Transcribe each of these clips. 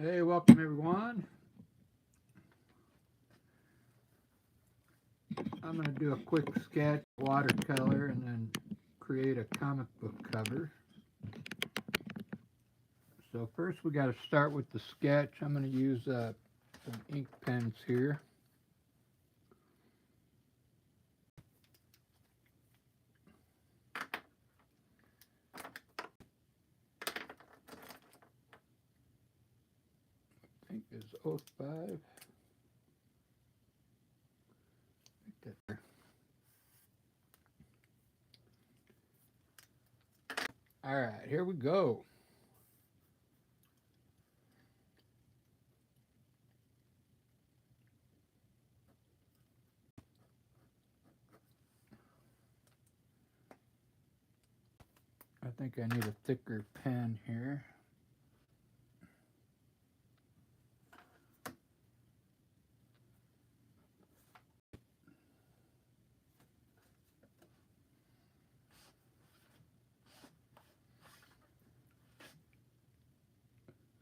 Hey, welcome everyone. I'm going to do a quick sketch, watercolor, and then create a comic book cover. So first we got to start with the sketch. I'm going to use some ink pens here. I think it's 05. All right, here we go. I think I need a thicker pen here.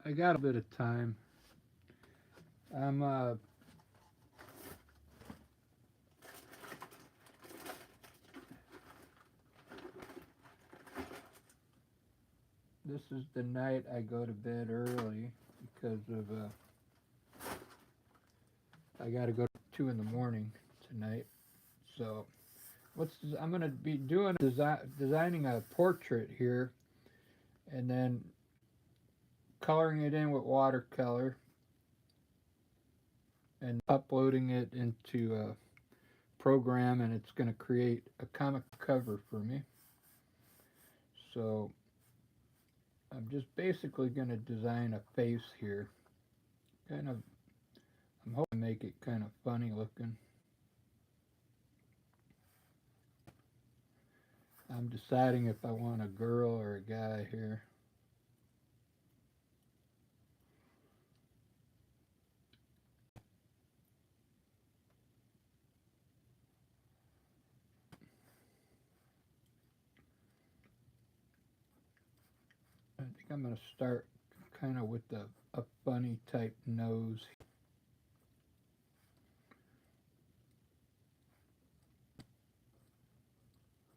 I got a bit of time. I'm this is the night I go to bed early because of I got to go to 2 in the morning tonight. So I'm going to be doing designing a portrait here, and then coloring it in with watercolor and uploading it into a program, and it's going to create a comic cover for me. So I'm just basically going to design a face here. I'm hoping to make it kind of funny looking. I'm deciding if I want a girl or a guy here. I think I'm going to start kind of with a funny type nose.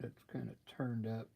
That's kind of turned up.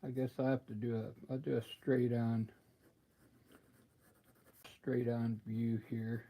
I guess I'll do a straight on view here.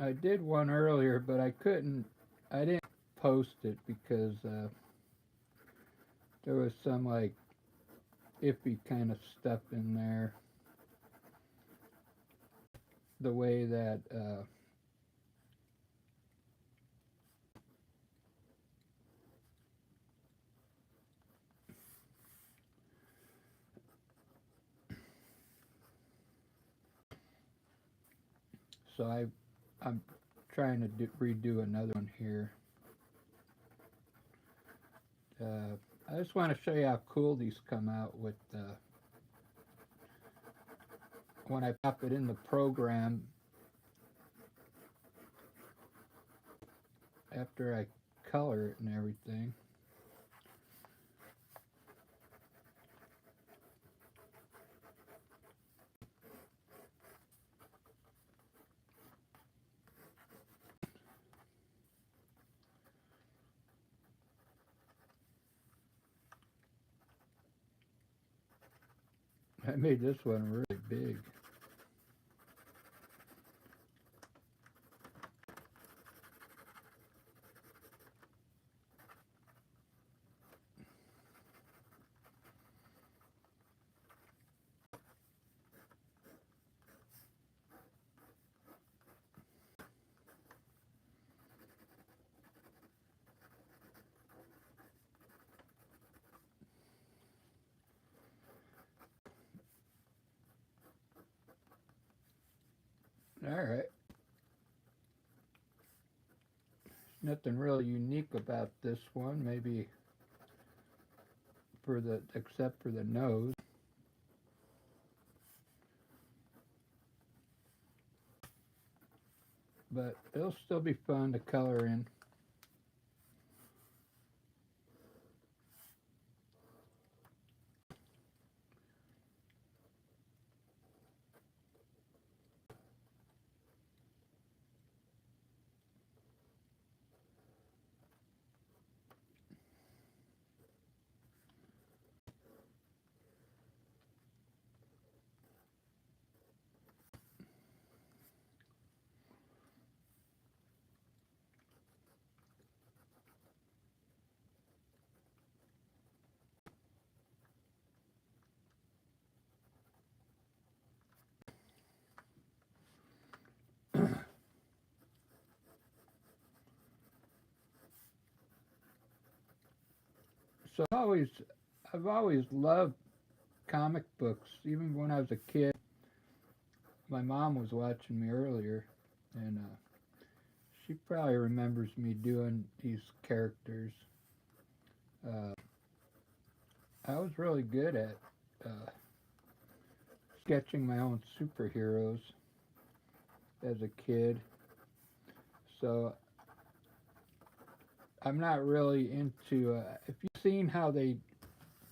I did one earlier, but I didn't post it because there was some like iffy kind of stuff in there. The way that so I'm trying to redo another one here. I just want to show you how cool these come out with when I pop it in the program after I color it and everything. I made this one really big. All right. Nothing really unique about this one, maybe except for the nose. But it'll still be fun to color in. So I've always loved comic books. Even when I was a kid, my mom was watching me earlier, and she probably remembers me doing these characters. Uh, I was really good at uh, sketching my own superheroes as a kid. So I'm not really into. If you've seen how they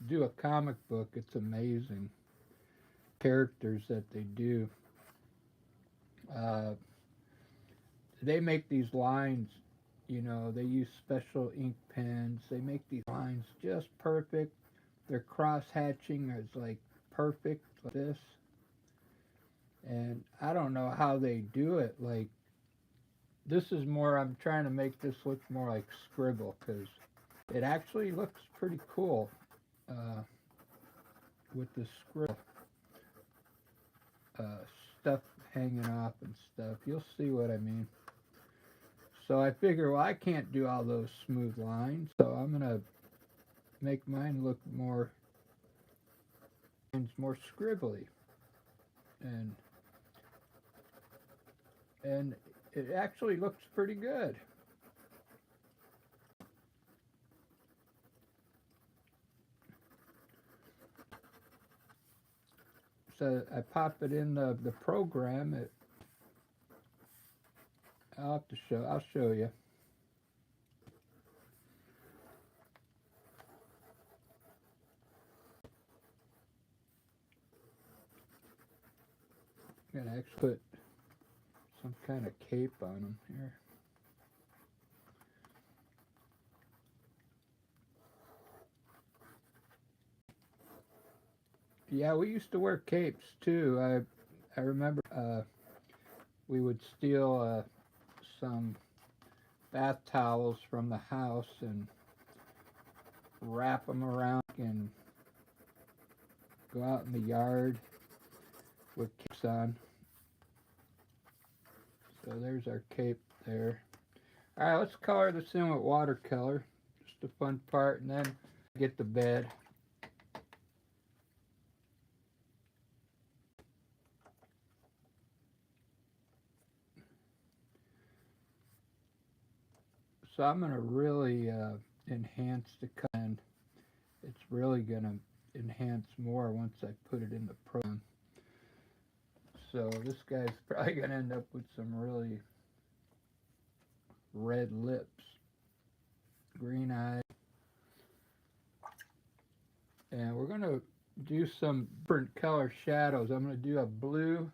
do a comic book, it's amazing characters that they do. Uh, they make these lines, they use special ink pens. They make these lines just perfect. Their cross hatching is like perfect like this. And I don't know how they do it. Like, this is more, I'm trying to make this look more like scribble because it actually looks pretty cool uh, with the scribble uh, stuff hanging off and stuff. You'll see what I mean. So I figure, well, I can't do all those smooth lines, so I'm gonna make mine look more scribbly, and and it actually looks pretty good. So I pop it in the program. I'll show you. I'm gonna actually put some kind of cape on them here. Yeah, we used to wear capes too. I remember we would steal some bath towels from the house and wrap them around and go out in the yard with capes on. So there's our cape there. Alright, let's color this in with watercolor. Just the fun part, and then get to bed. So I'm going to really enhance the color, and it's really going to enhance more once I put it in the program. So this guy's probably going to end up with some really red lips, green eyes, and we're going to do some different color shadows. I'm going to do a blue,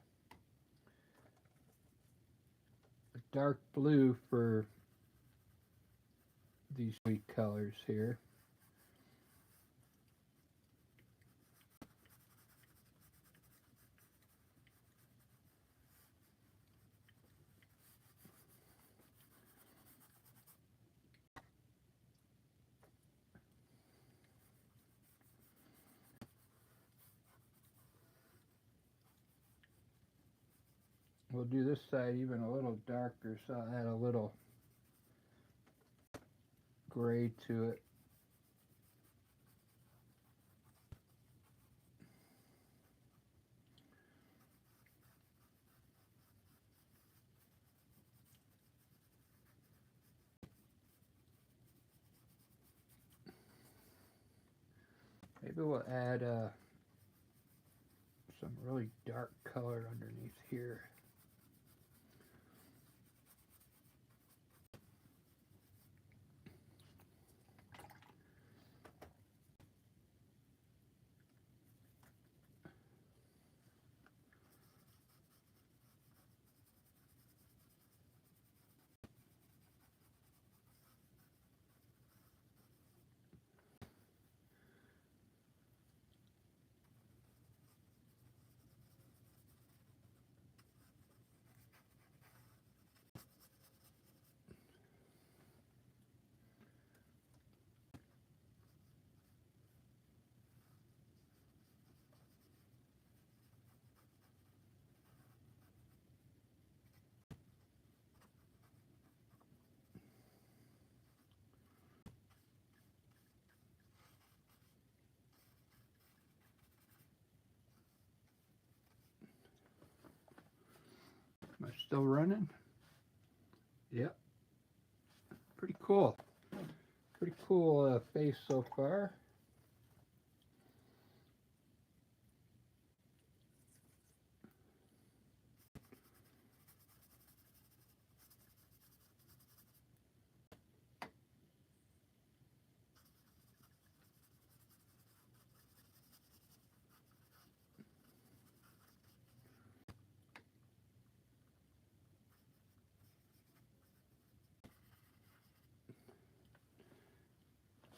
a dark blue for these three colors here. We'll do this side even a little darker, so I'll add a little gray to it. Maybe we'll add some really dark color underneath here. Am I still running? Yep. Pretty cool. Pretty cool face so far.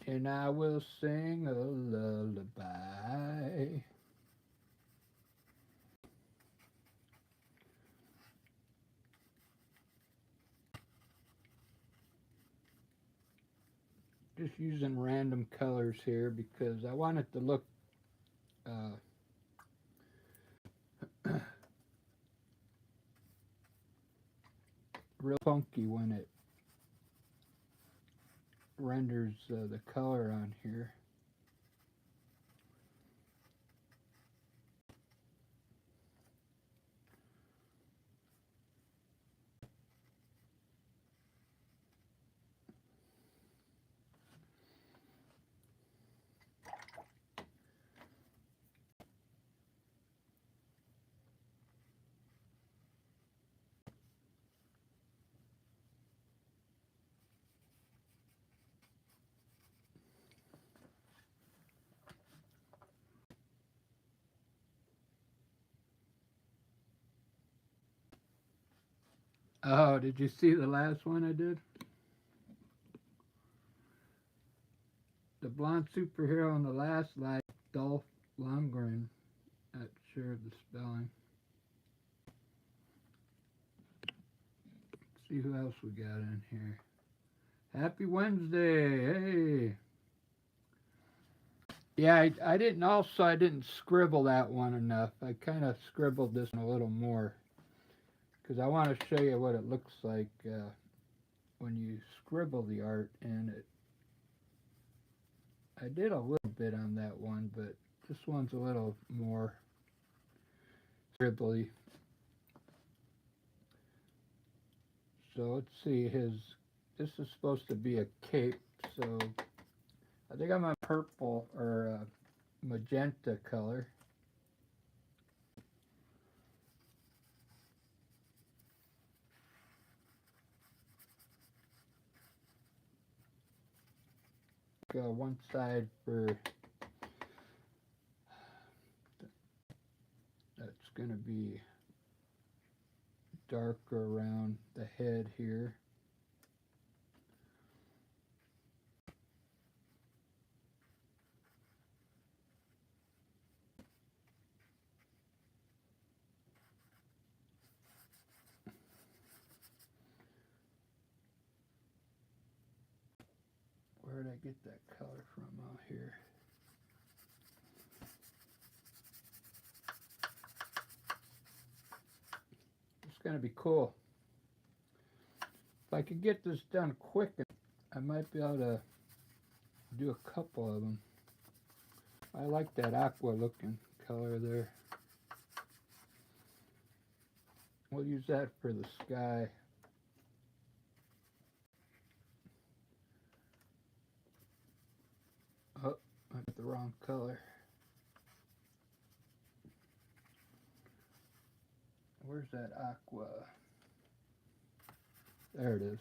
And I will sing a lullaby. Just using random colors here because I want it to look real funky when it renders the color on here. Oh, did you see the last one I did? The blonde superhero on the last slide, Dolph Lundgren. Not sure of the spelling. see who else we got in here. Happy Wednesday. Hey. Yeah, I didn't scribble that one enough. I kind of scribbled this one a little more because I want to show you what it looks like when you scribble the art. And I did a little bit on that one, but this one's a little more scribbly. So let's see, this is supposed to be a cape, so I think I'm on purple or magenta color. Go one side for, that's going to be darker around the head here. Where did I get that color from out here? It's going to be cool. If I could get this done quick, I might be able to do a couple of them. I like that aqua looking color there. We'll use that for the sky. Oh, I got the wrong color. Where's that aqua? There it is.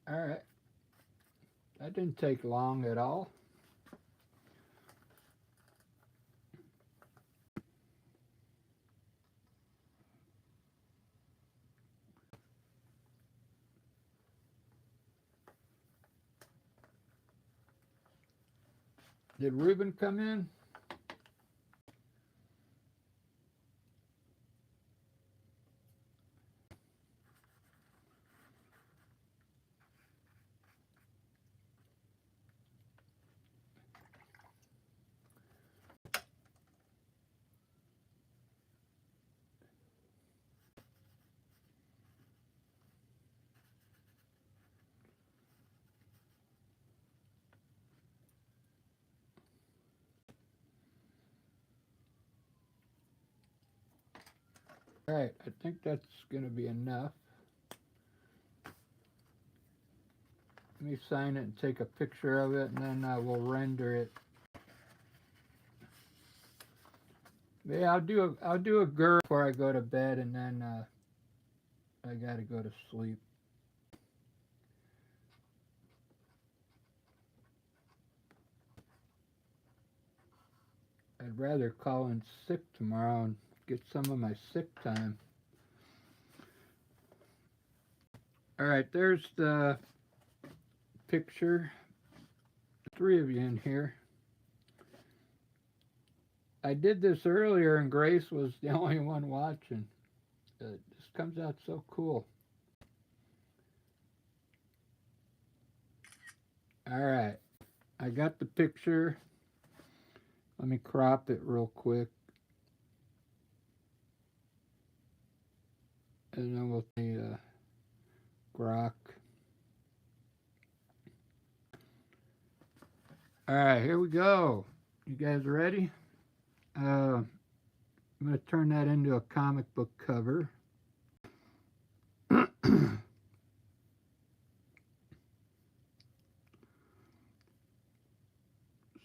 All right. That didn't take long at all. Did Ruben come in? All right, I think that's going to be enough. Let me sign it and take a picture of it, and then we'll render it. Yeah, I'll do a GUR before I go to bed, and then I gotta go to sleep. I'd rather call in sick tomorrow and get some of my sick time. All right, there's the picture. 3 of you in here. I did this earlier and Grace was the only one watching. This comes out so cool. All right, I got the picture. Let me crop it real quick. And then we'll see grok. All right, here we go. You guys ready? I'm going to turn that into a comic book cover.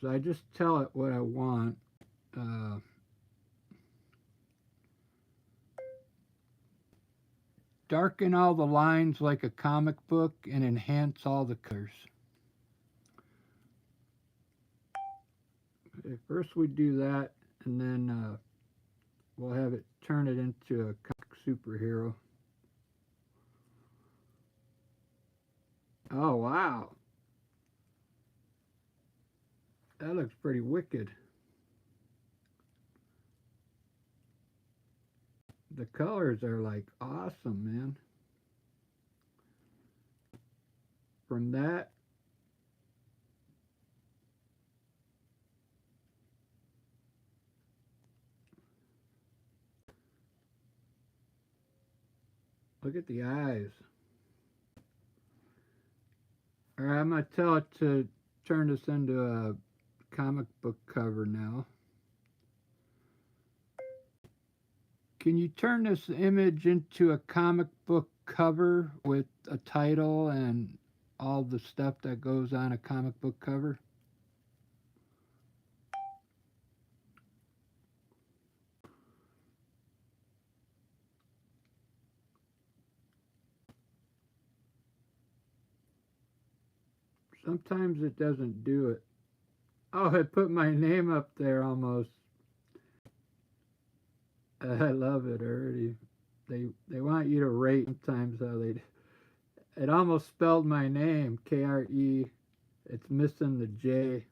So I just tell it what I want. Darken all the lines like a comic book and enhance all the colors. Okay, first we do that, and then we'll have it turn it into a comic superhero. Oh, wow. That looks pretty wicked. The colors are like awesome, man. From that, look at the eyes. All right, I'm gonna tell it to turn this into a comic book cover now. Can you turn this image into a comic book cover with a title and all the stuff that goes on a comic book cover? Sometimes it doesn't do it. Oh, it put my name up there almost. I love it already. They want you to rate sometimes how they. It almost spelled my name, Kre. It's missing the J.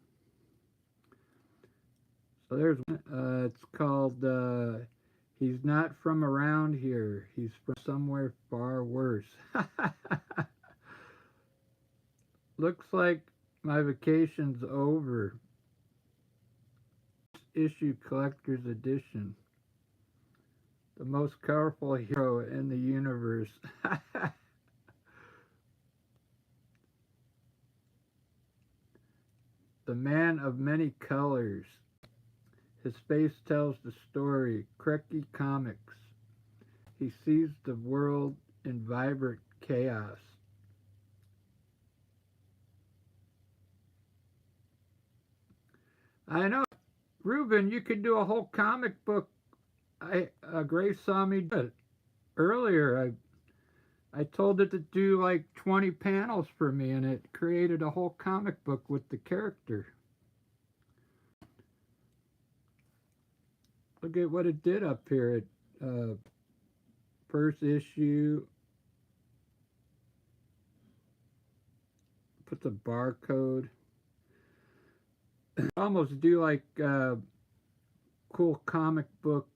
So there's it's called He's Not From Around Here. He's from somewhere far worse. Looks like my vacation's over. Issue collector's edition. The most colorful hero in the universe. The man of many colors. His face tells the story. Krejci Comics. He sees the world in vibrant chaos. I know, Ruben, you could do a whole comic book. Grace saw me do it earlier. I told it to do like 20 panels for me, and it created a whole comic book with the character. Look at what it did up here. It first issue, puts a barcode. Almost do like cool comic book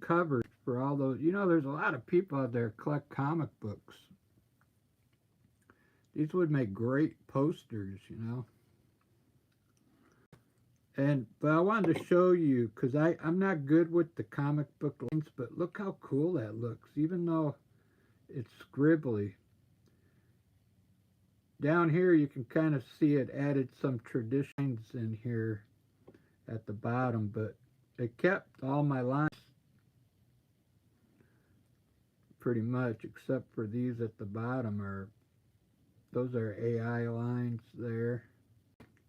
covers for all those. You know, there's a lot of people out there collect comic books. These would make great posters, you know. But I wanted to show you because I'm not good with the comic book lines, but look how cool that looks, even though it's scribbly. Down here you can kind of see it added some traditions in here at the bottom, but it kept all my lines pretty much, except for these at the bottom those are AI lines there,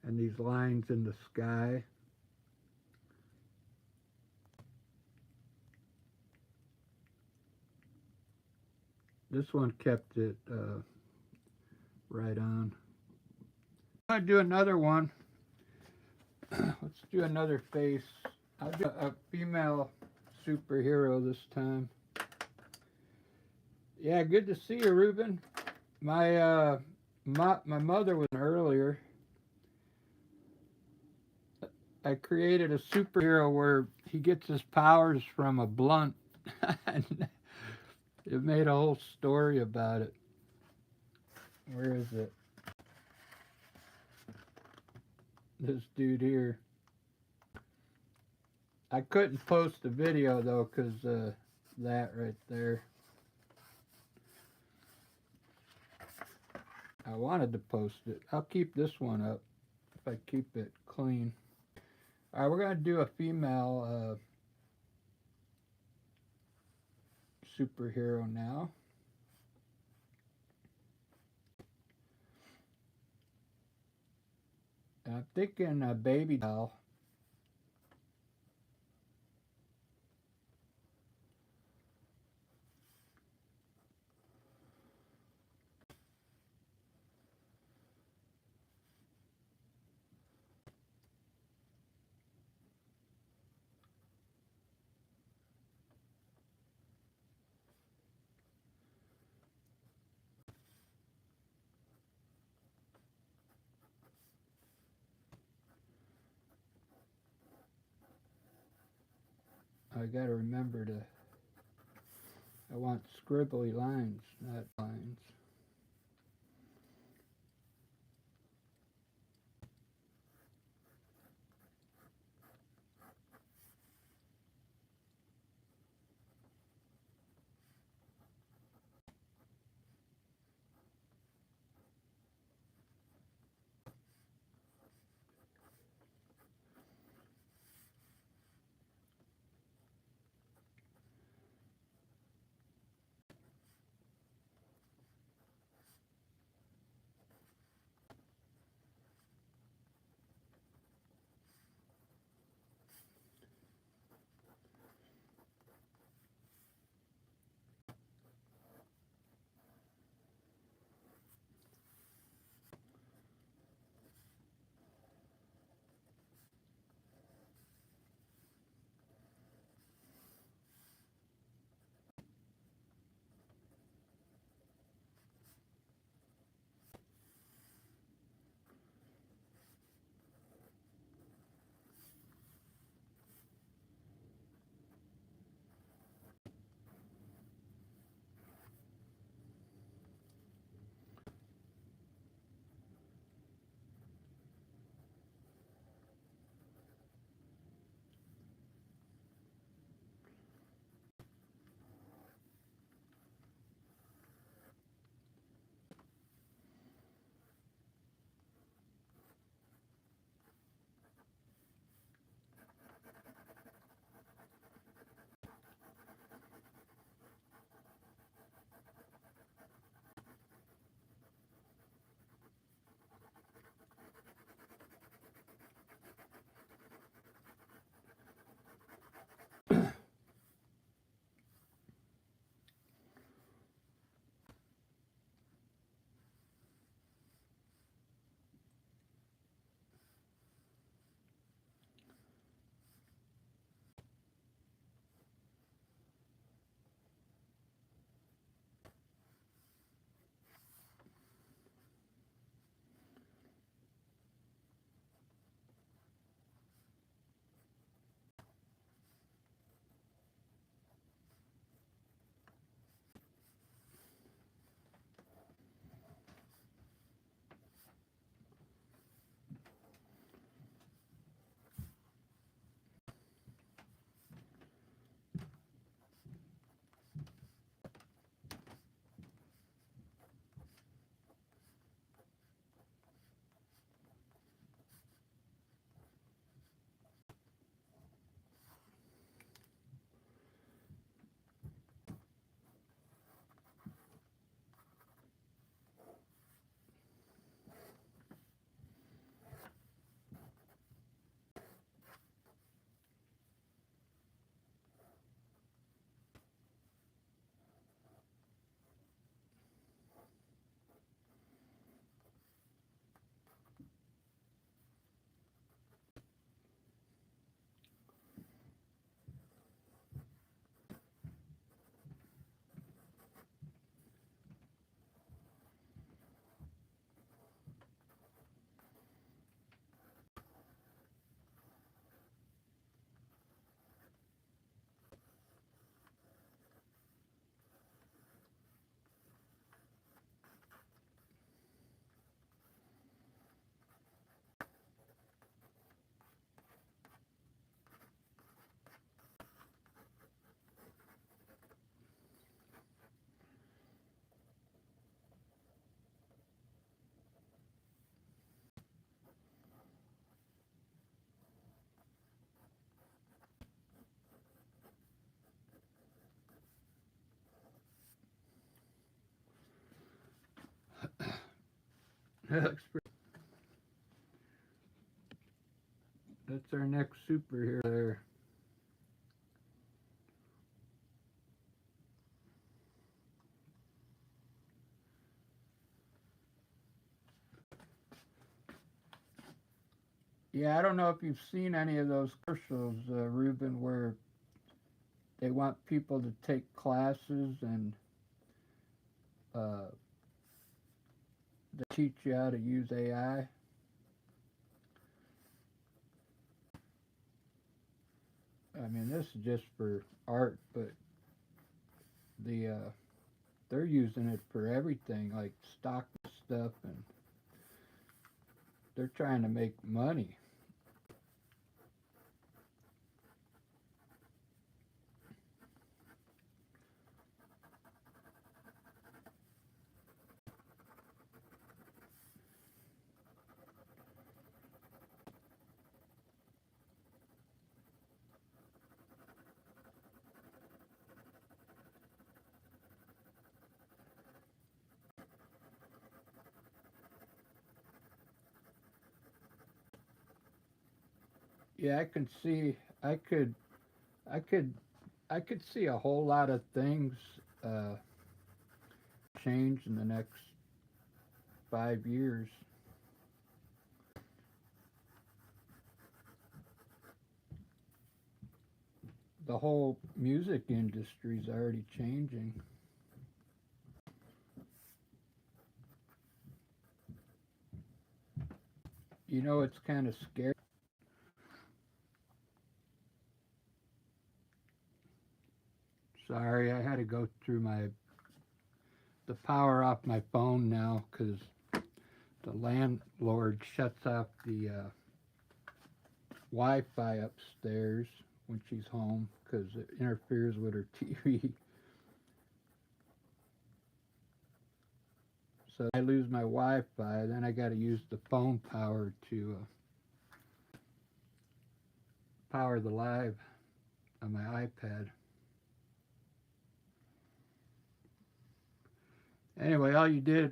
and these lines in the sky. This one kept it right on. I'm gonna do another one. Let's do another face. I'll do a female superhero this time. Yeah, good to see you, Ruben. My mother was earlier. I created a superhero where he gets his powers from a blunt. It made a whole story about it. Where is it? This dude here. I couldn't post the video though because that right there. I wanted to post it. I'll keep this one up if I keep it clean. Alright, we're going to do a female superhero now. I'm thinking a baby doll. I gotta remember to I want scribbly lines, not lines. That looks pretty. That's our next superhero there. Yeah, I don't know if you've seen any of those commercials, Ruben, where they want people to take classes and uh, they teach you how to use AI. I mean, this is just for art, but they're using it for everything, like stock stuff, and they're trying to make money. Yeah, I can see. I could. I could. I could see a whole lot of things uh, change in the next 5 years. The whole music industry is already changing. You know, it's kind of scary. Sorry, I had to go through the power off my phone now because the landlord shuts off the Wi-Fi upstairs when she's home because it interferes with her TV. So I lose my Wi-Fi, then I got to use the phone power to power the live on my iPad. Anyway, all you did,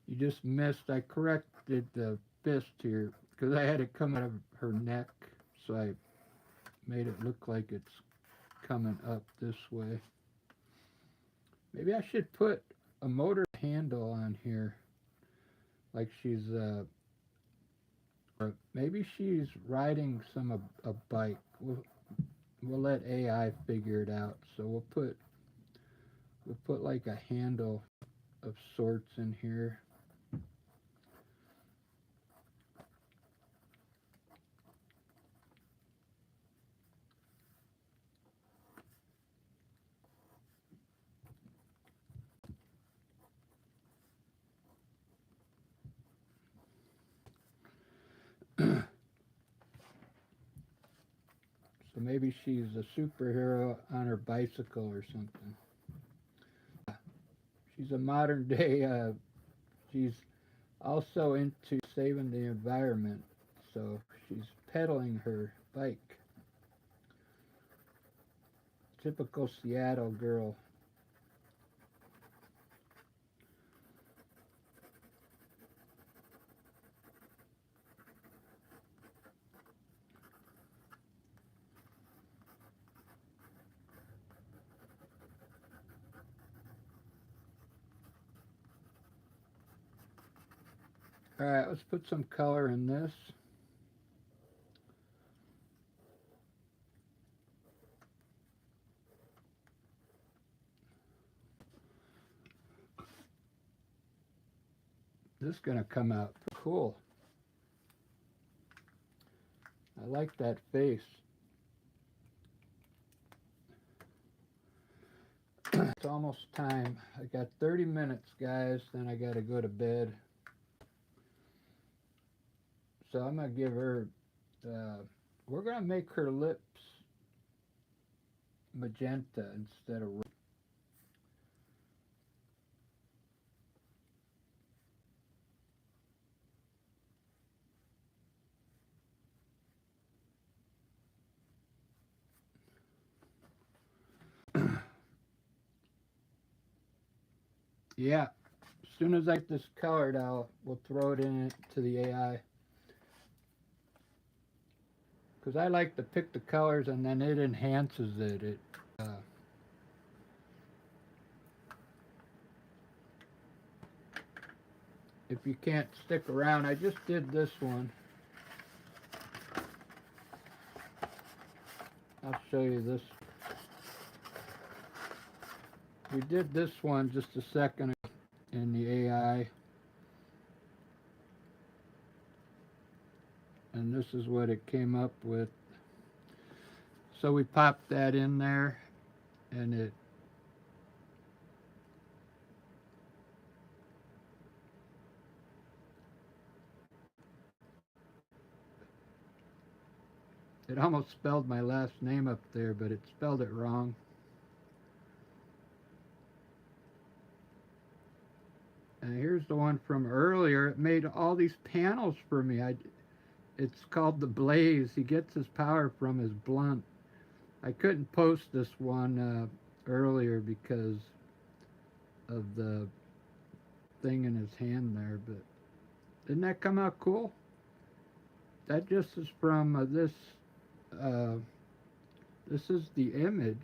you just missed. I corrected the fist here because I had it come out of her neck, so I made it look like it's coming up this way. Maybe I should put a motor handle on here, like she's or maybe she's riding a bike. We'll let AI figure it out. So we'll put like a handle of sorts in here. So maybe she's a superhero on her bicycle or something. She's a modern day. She's also into saving the environment. So she's pedaling her bike. Typical Seattle girl. All right, let's put some color in this. This is gonna come out cool. I like that face. It's almost time. I got 30 minutes, guys, then I gotta go to bed. So I'm gonna give her, we're gonna make her lips magenta instead of red. Yeah, as soon as I get this colored, we'll throw it into the AI. Because I like to pick the colors and then it enhances it. If you can't stick around, I just did this one. I'll show you this. We did this one just a second in the AI. And this is what it came up with. So we popped that in there and it It almost spelled my last name up there, but it spelled it wrong. And here's the one from earlier. It made all these panels for me. It's called the Blaze. He gets his power from his blunt. I couldn't post this one earlier because of the thing in his hand there, but didn't that come out cool? That just is from this. This is the image,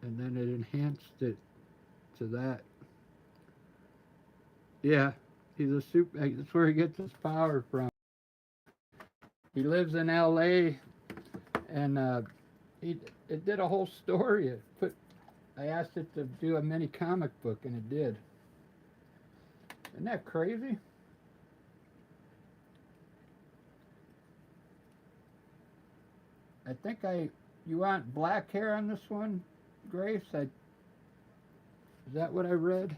and then it enhanced it to that. Yeah, he's a super. That's where he gets his power from. He lives in L.A. and it did a whole story. I asked it to do a mini comic book, and it did. Isn't that crazy? I think you want black hair on this one, Grace? Is that what I read?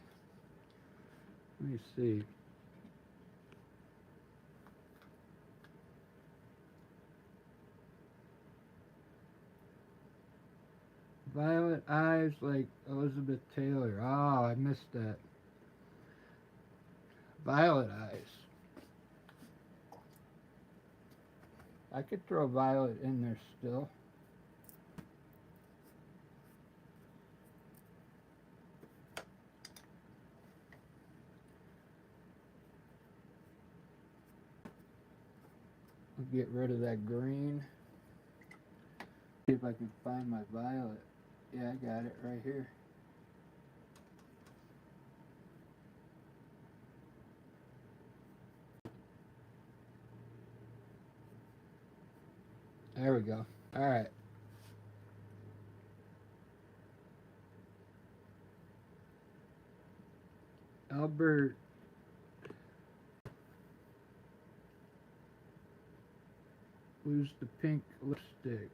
Let me see. Violet eyes like Elizabeth Taylor. Oh, I missed that. Violet eyes. I could throw Violet in there still. I'll get rid of that green. See if I can find my Violet. Yeah, I got it right here. There we go. All right. Albert. Who's the pink lipstick?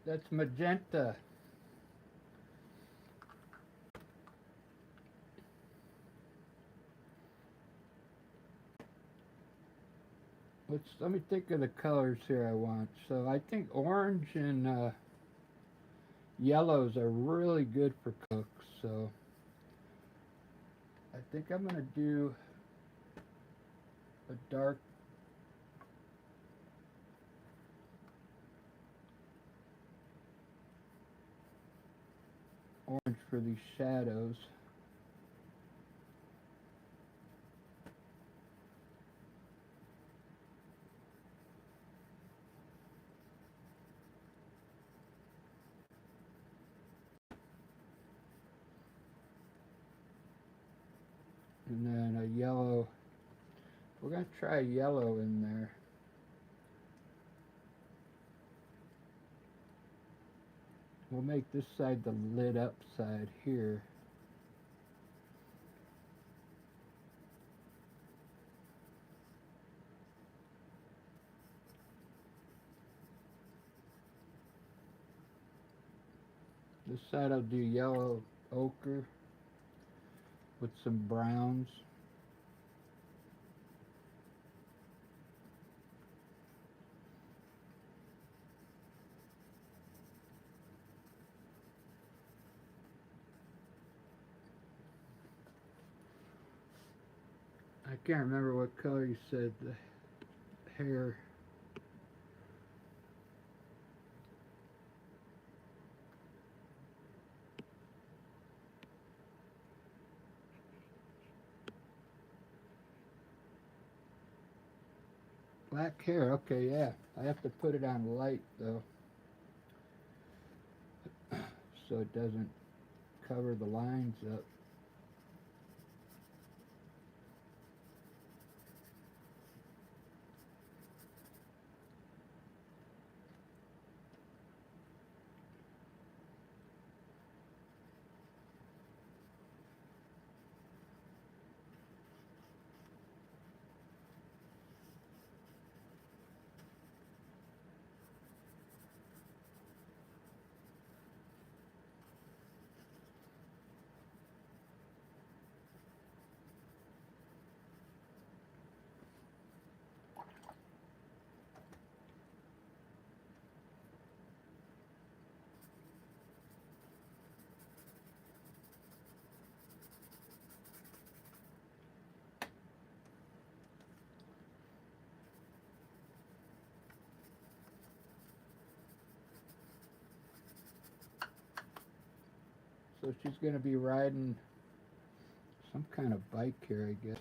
That's magenta. Let me think of the colors here I want. So I think orange and yellows are really good for cooks. So I think I'm gonna do a dark orange for these shadows. And then a yellow. We're going to try yellow in there. We'll make this side the lit up side here. This side I'll do yellow ochre with some browns. I can't remember what color you said the hair. Black hair, okay, yeah. I have to put it on light though, so it doesn't cover the lines up. So she's going to be riding some kind of bike here, I guess.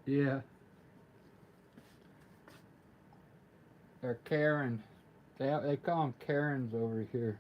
Yeah. They're Karen. They call them Karens over here.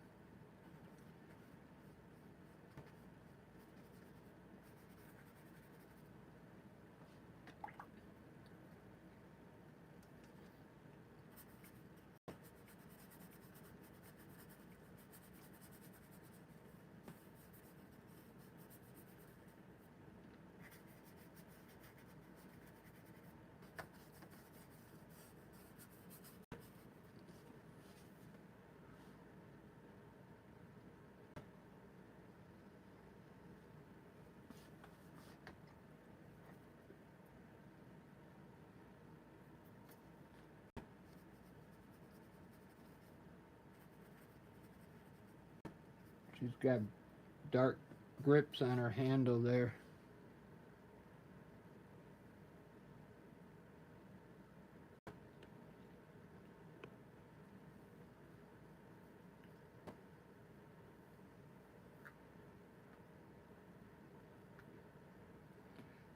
She's got dark grips on her handle there.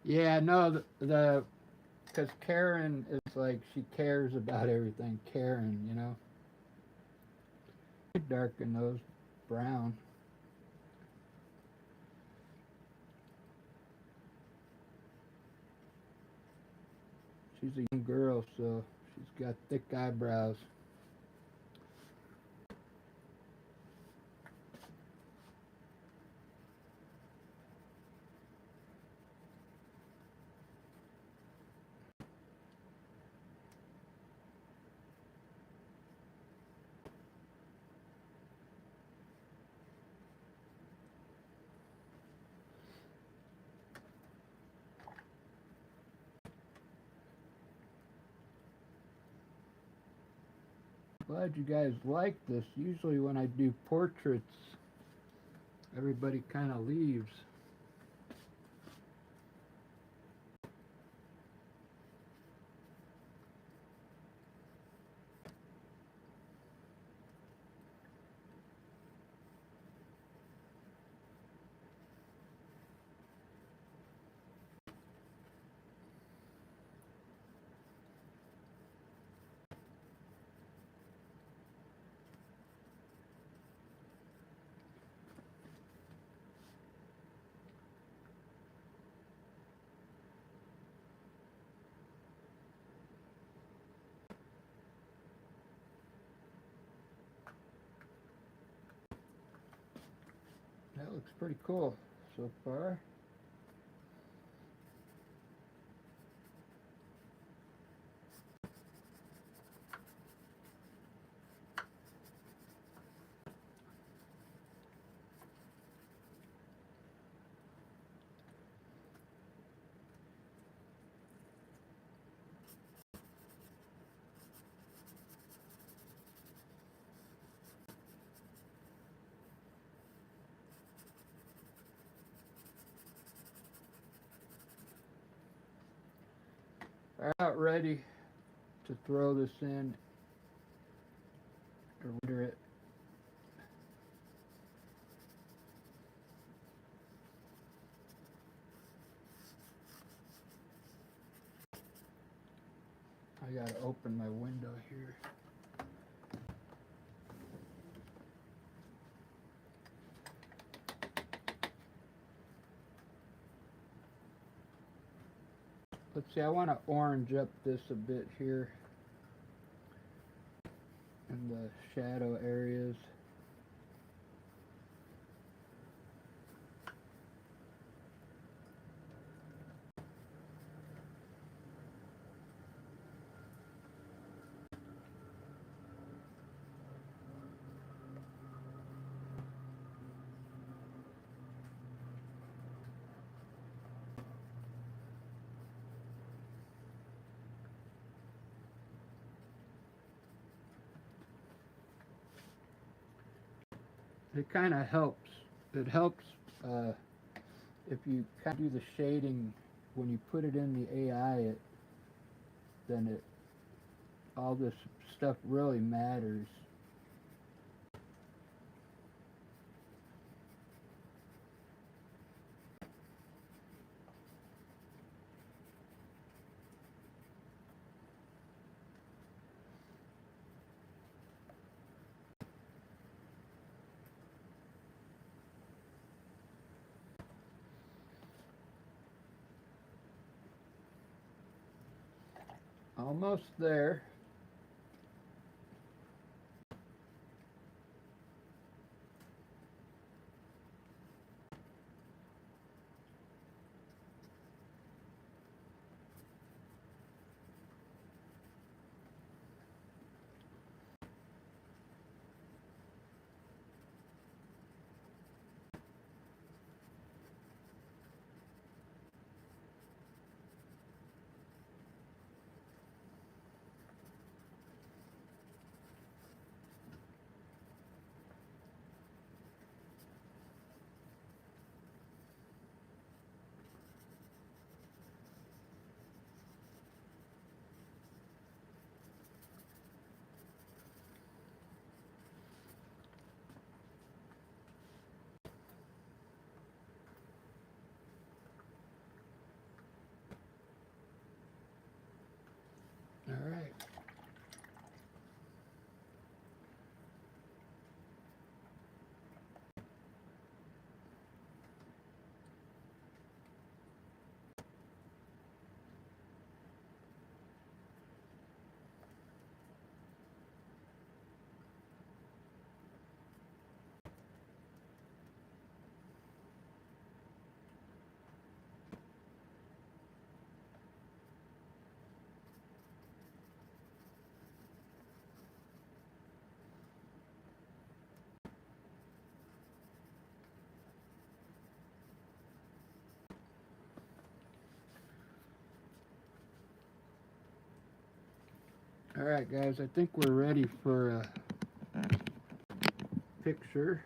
Yeah, no, the because Karen is like she cares about everything. Karen, you know. Darken those brown. She's a young girl, so she's got thick eyebrows. Glad you guys like this. Usually when I do portraits, everybody kind of leaves. That looks pretty cool so far. About ready to throw this in or render it. I gotta open my window here. Let's see, I want to orange up this a bit here in the shadow areas. it kind of helps. It helps uh, if you kind of do the shading when you put it in the AI. Then all this stuff really matters. Almost there. All right. All right, guys. I think we're ready for a picture.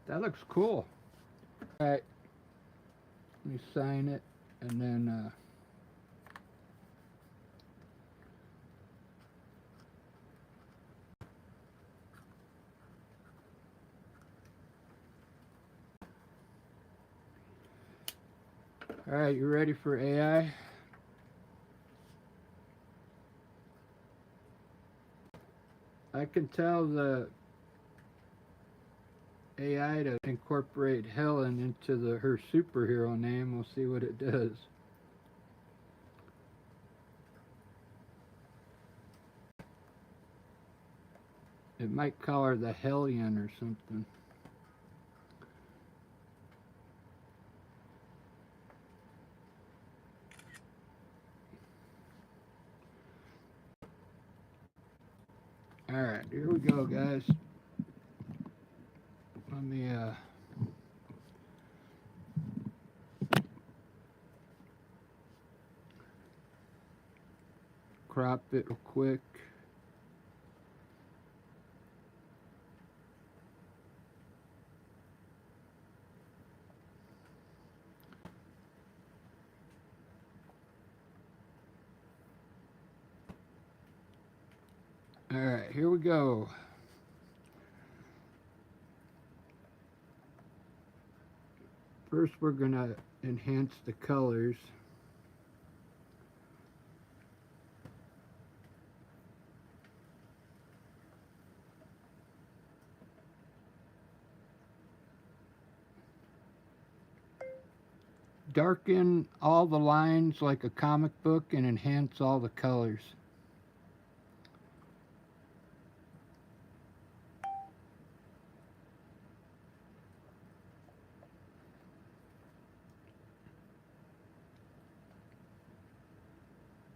That looks cool. All right. Let me sign it, and then. All right, you ready for AI? I can tell the AI to incorporate Helen into her superhero name. We'll see what it does. It might call her the Hellion or something. All right, here we go, guys. Let me crop it real quick. All right, here we go. First, we're gonna enhance the colors. Darken all the lines like a comic book and enhance all the colors.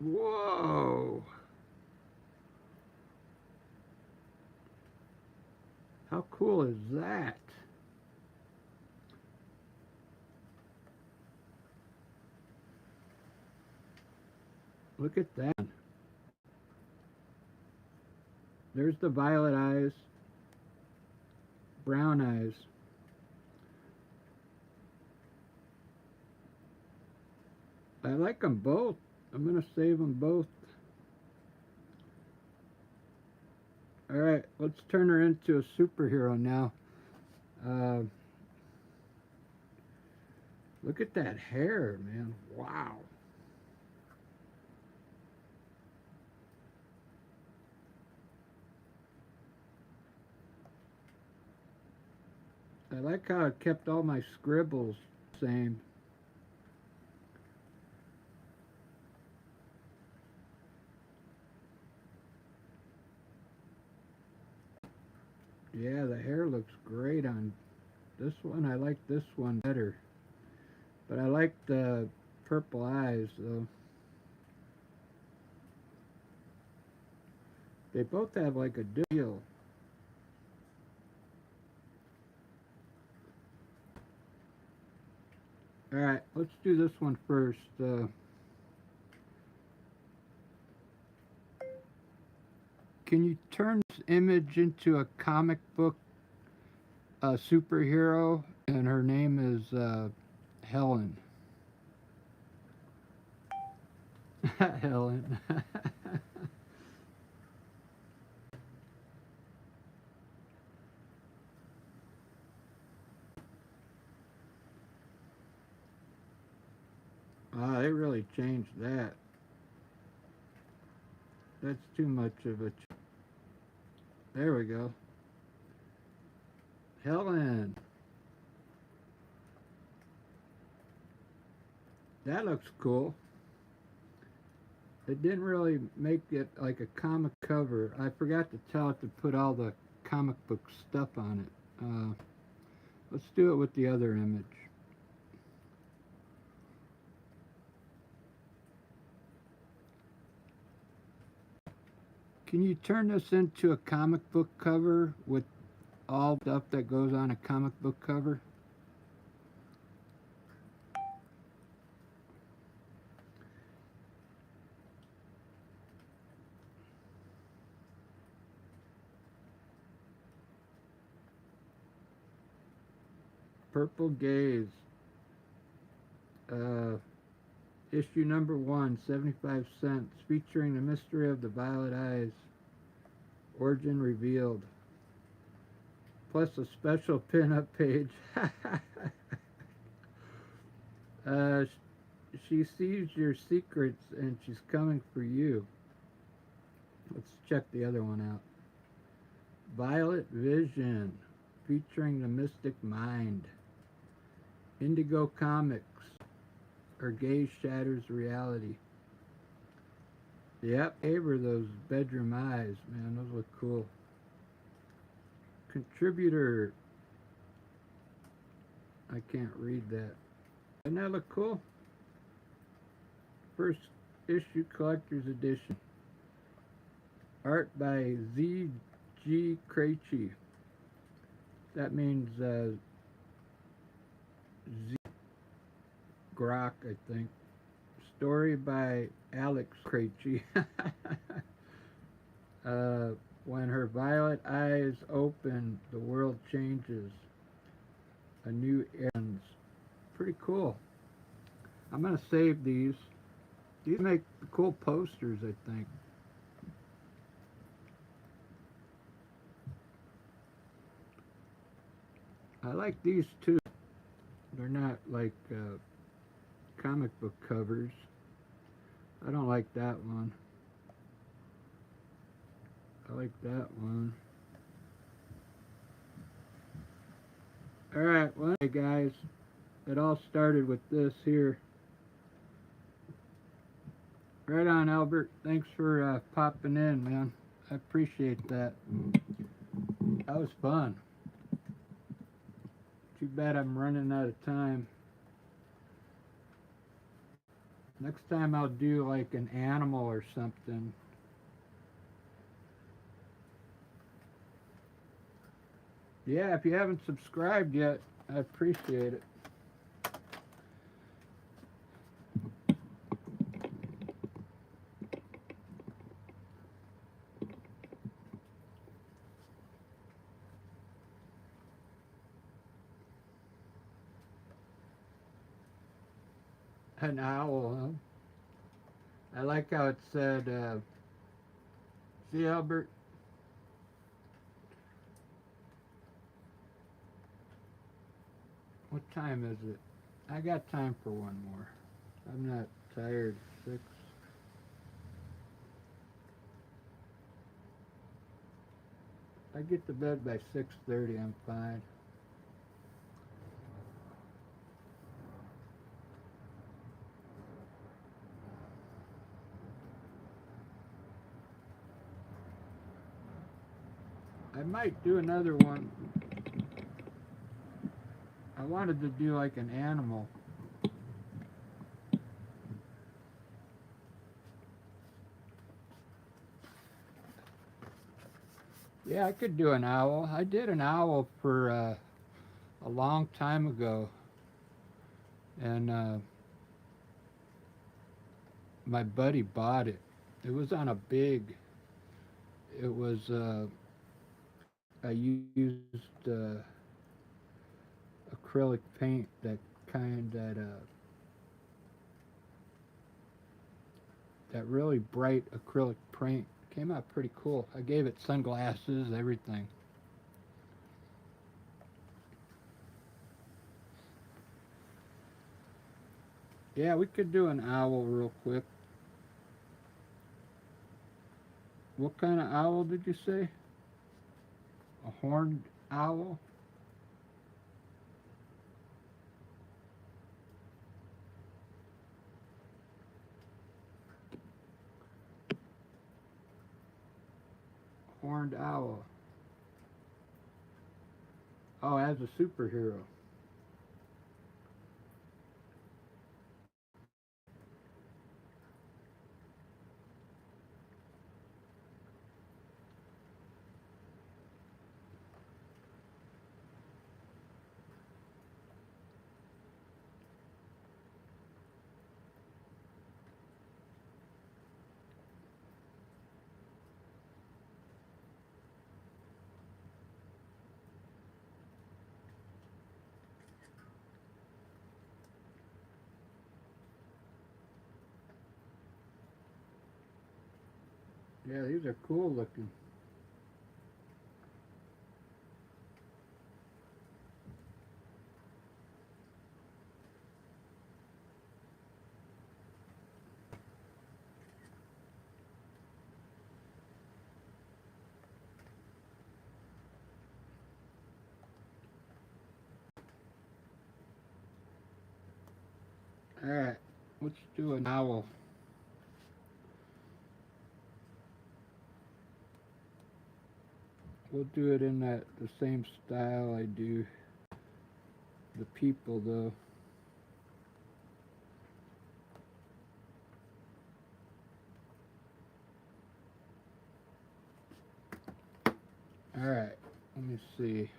Whoa! How cool is that? Look at that. There's the violet eyes. brown eyes. I like them both. I'm going to save them both. Alright, let's turn her into a superhero now. Look at that hair, man. Wow. I like how it kept all my scribbles the same. Yeah, the hair looks great on this one. I like this one better. But I like the purple eyes, though. They both have like a deal. Alright, let's do this one first. Can you turn this image into a comic book superhero? And her name is Helen. Helen. Ah, they really changed that. That's too much of a... There we go. Helen. That looks cool. It didn't really make it like a comic cover. I forgot to tell it to put all the comic book stuff on it. Let's do it with the other image. Can you turn this into a comic book cover with all stuff that goes on a comic book cover? Purple Gaze. Issue number 1, 75 cents, featuring the mystery of the violet eyes. Origin revealed. Plus a special pin-up page. She sees your secrets and she's coming for you. Let's check the other one out. Violet Vision, featuring the mystic mind. Indigo Comics. Her gaze shatters reality. Yep, gave her those bedroom eyes, man. Those look cool. Contributor. I can't read that. Doesn't that look cool? First issue collector's edition. Art by Z.G. Krejci. That means Z. Grok, I think. Story by Alex Krejci. When her violet eyes open, the world changes. A new ends. Pretty cool. I'm going to save these. These make cool posters, I think. I like these too. They're not like comic book covers. I don't like that one. I like that one. Alright, well, hey guys, it all started with this here. Right on, Albert. Thanks for popping in, man. I appreciate that. That was fun. Too bad I'm running out of time. Next time I'll do like an animal or something. Yeah, if you haven't subscribed yet, I appreciate it. An owl, huh? I like how it said, see, Albert, what time is it? I got time for one more. I'm not tired. 6. I get to bed by 6:30. I'm fine. I might do another one. I wanted to do like an animal. Yeah, I could do an owl. I did an owl for a long time ago, and my buddy bought it. It was on a big. It was. I used acrylic paint, that really bright acrylic paint. Came out pretty cool. I gave it sunglasses, everything. Yeah, we could do an owl real quick. What kind of owl did you say? A horned owl? Horned owl. Oh, as a superhero. Yeah, these are cool looking. Alright, let's do an owl. We'll do it in the same style I do the people though. Alright, let me see.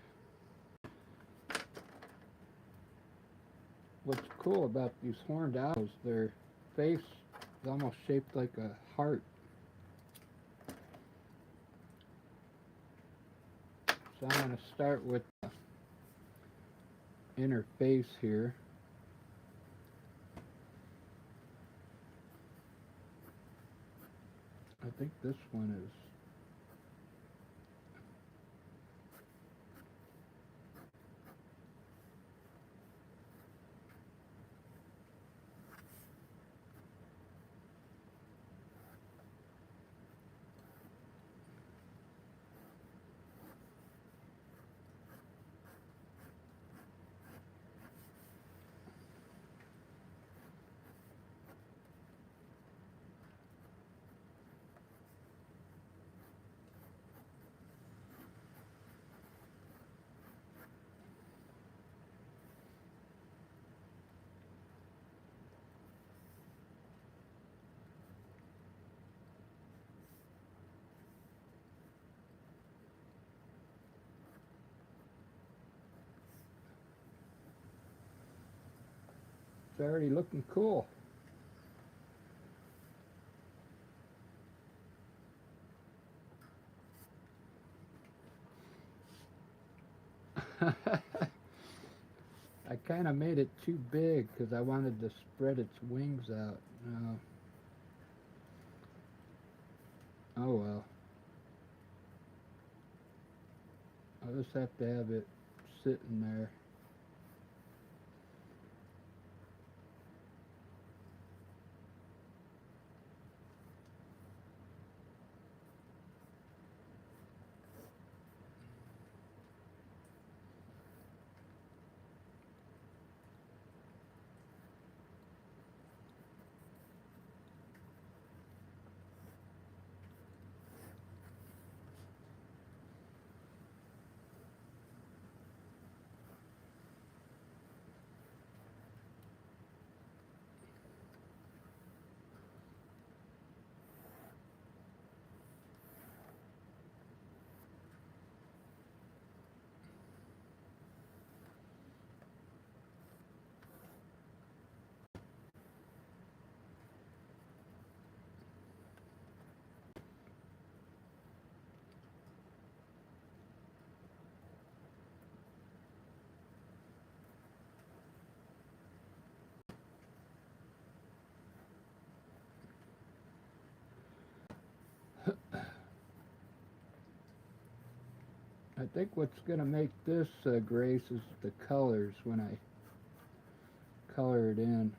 What's cool about these horned owls, their face is almost shaped like a heart. So I'm going to start with the inner face here. I think this one is. It's already looking cool. I kind of made it too big because I wanted to spread its wings out. Oh well. I'll just have to have it sitting there. I think what's going to make this Grace is the colors when I color it in.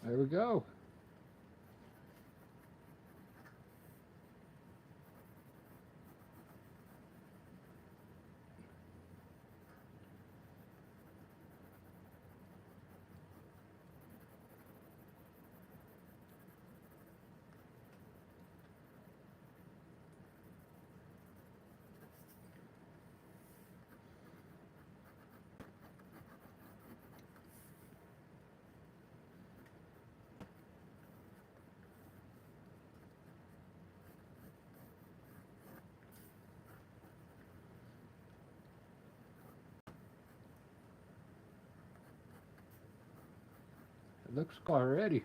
There we go. It looks cool already.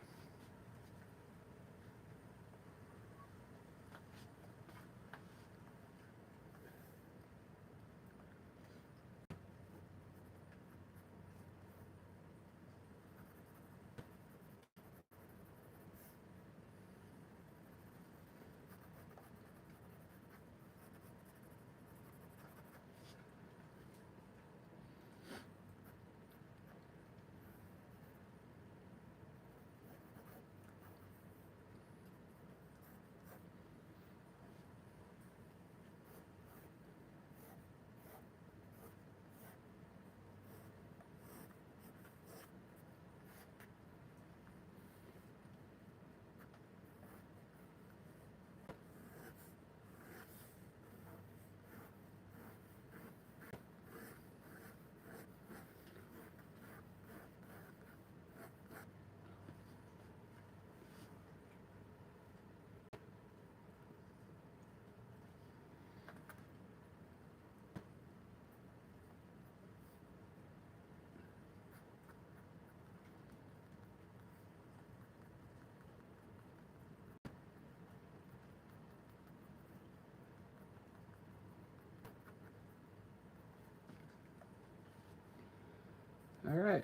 All right.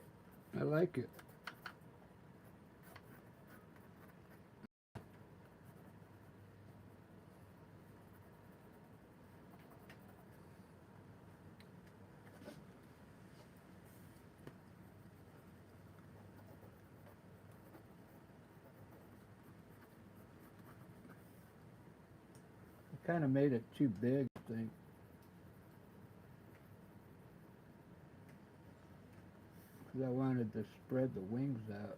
I like it. I kind of made it too big, I think. because I wanted to spread the wings out.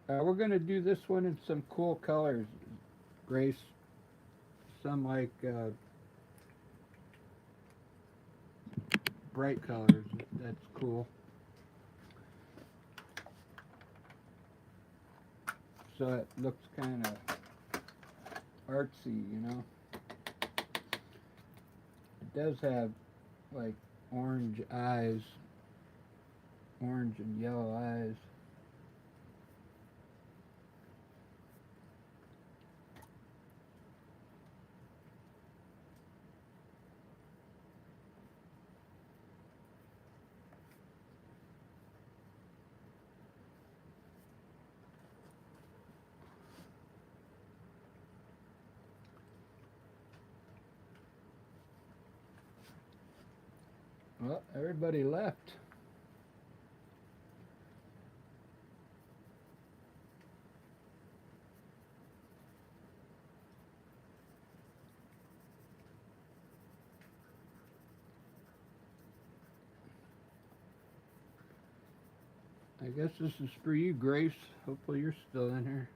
We're going to do this one in some cool colors, Grace. Some like bright colors. That's cool. So it looks kind of artsy, you know. It does have like orange eyes, orange and yellow eyes. Well, everybody left. I guess this is for you, Grace. Hopefully you're still in here.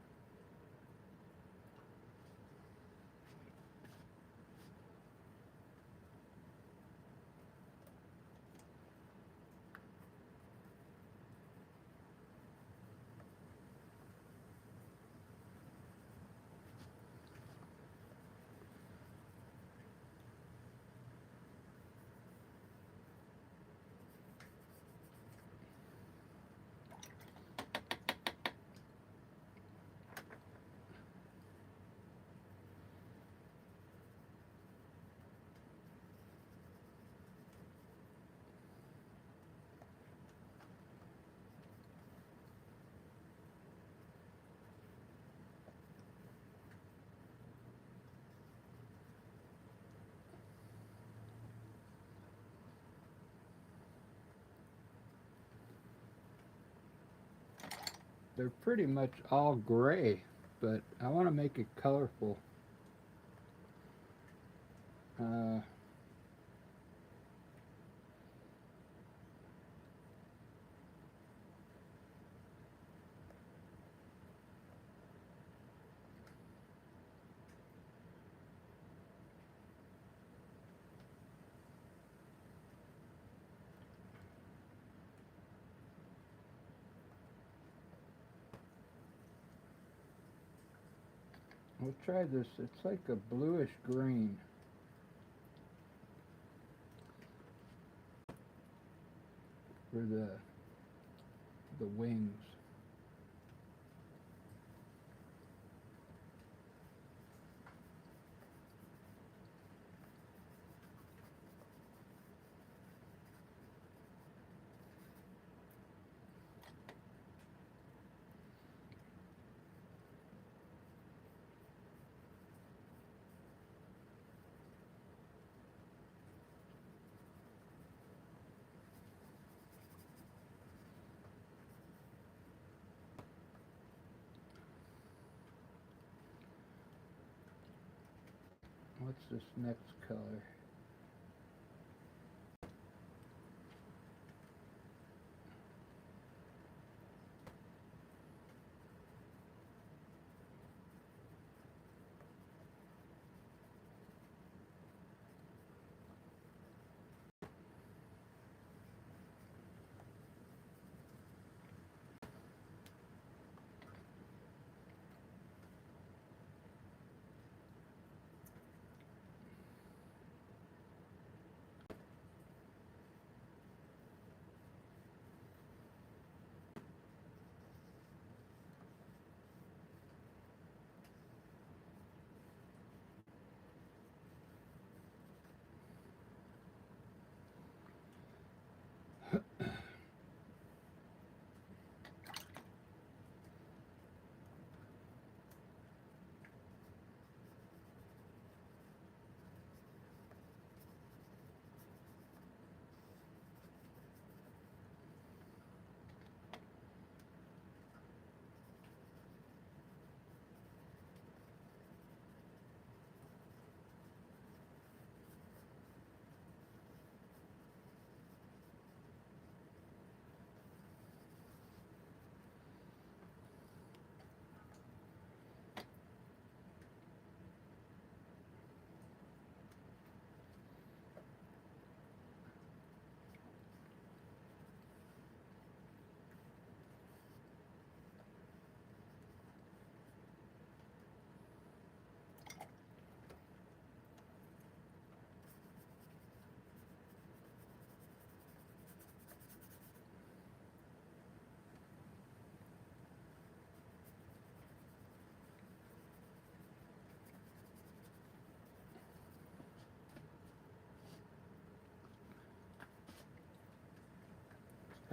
They're pretty much all gray, but I want to make it colorful. Uh, we'll try this. It's like a bluish green. For the wings. What's this next color?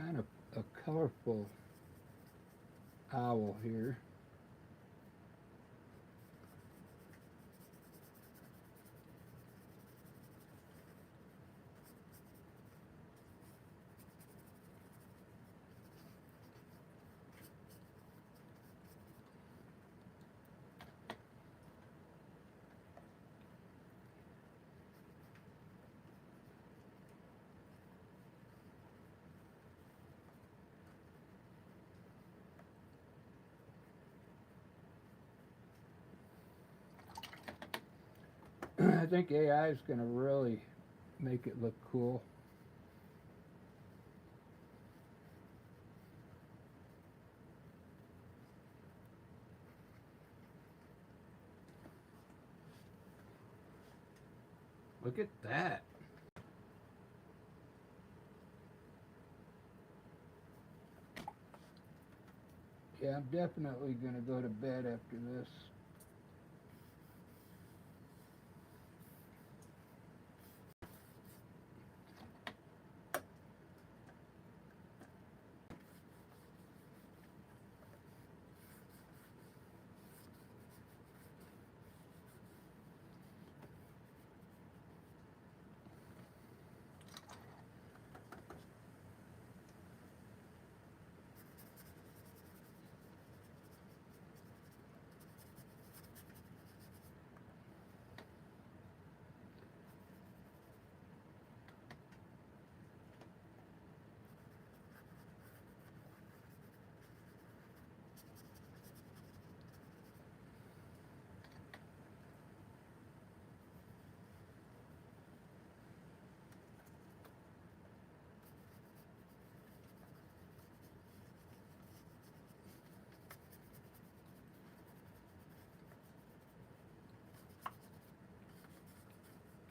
kind of a colorful owl here. I think AI is going to really make it look cool. Look at that. Yeah, I'm definitely going to go to bed after this.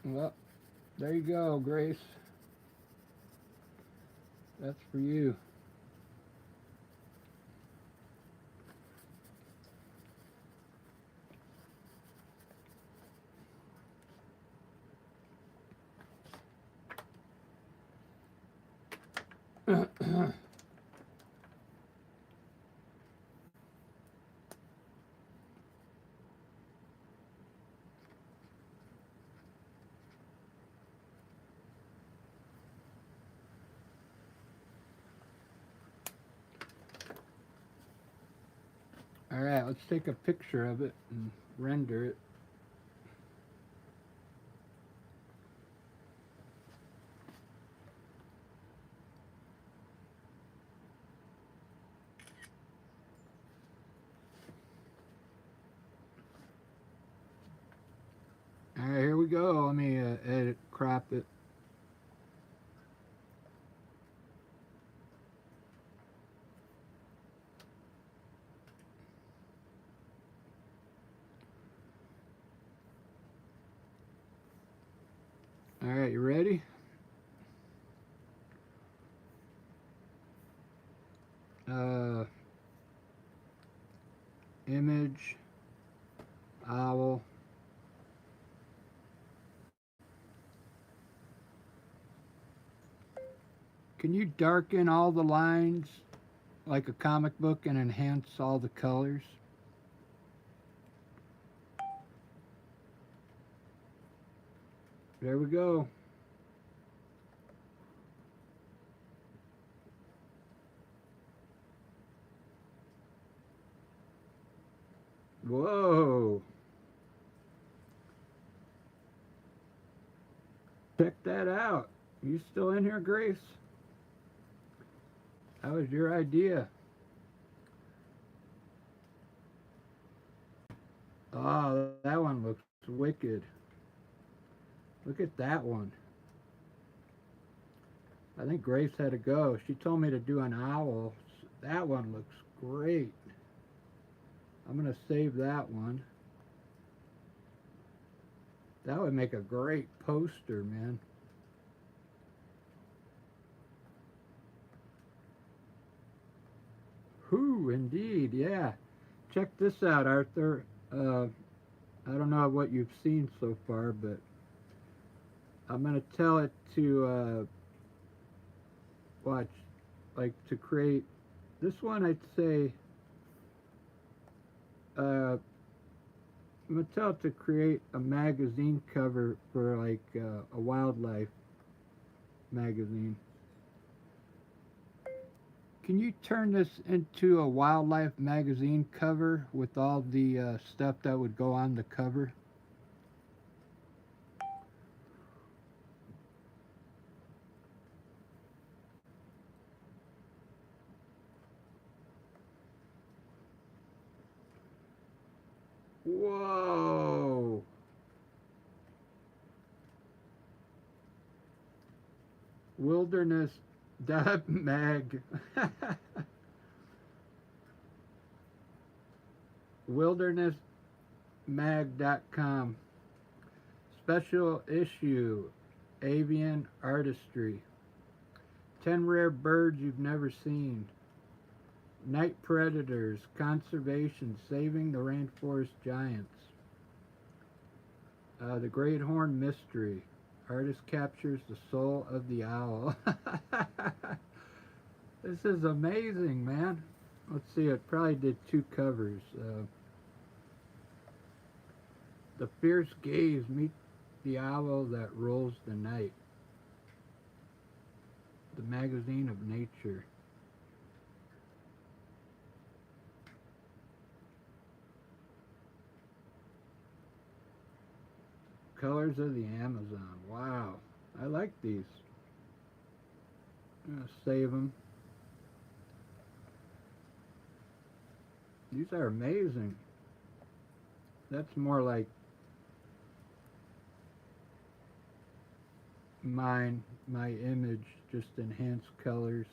Well, there you go, Grace. That's for you. All right, let's take a picture of it and render it. All right, here we go. Let me edit, crop it. All right, you ready? Uh, Image, owl. Can you darken all the lines like a comic book and enhance all the colors? There we go. Whoa. Check that out. You still in here, Grace? That was your idea. Oh, that one looks wicked. Look at that one. I think Grace had to go. She told me to do an owl. That one looks great. I'm going to save that one. That would make a great poster, man. Whoo, indeed, yeah. Check this out, Arthur. I don't know what you've seen so far, but I'm going to tell it to watch. like to create this one. I'd say I'm gonna tell it to create a magazine cover for like a wildlife magazine. Can you turn this into a wildlife magazine cover with all the stuff that would go on the cover? Whoa! Wilderness dot mag. wildernessmag.com. Special issue avian artistry. 10 rare birds you've never seen. Night predators, conservation, saving the rainforest giants. The Great Horn Mystery. Artist captures the soul of the owl. This is amazing, man. Let's see, it probably did 2 covers. The fierce gaze, meet the owl that rules the night. The magazine of nature. Colors of the Amazon. Wow, I like these. I'm gonna save them. These are amazing. That's more like my image, just enhanced colors.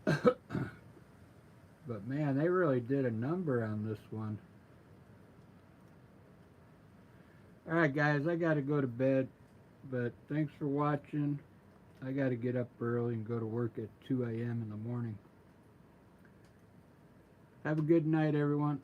But man, they really did a number on this one. Alright guys, I gotta go to bed, but thanks for watching. I gotta get up early and go to work at 2 a.m. in the morning. Have a good night, everyone.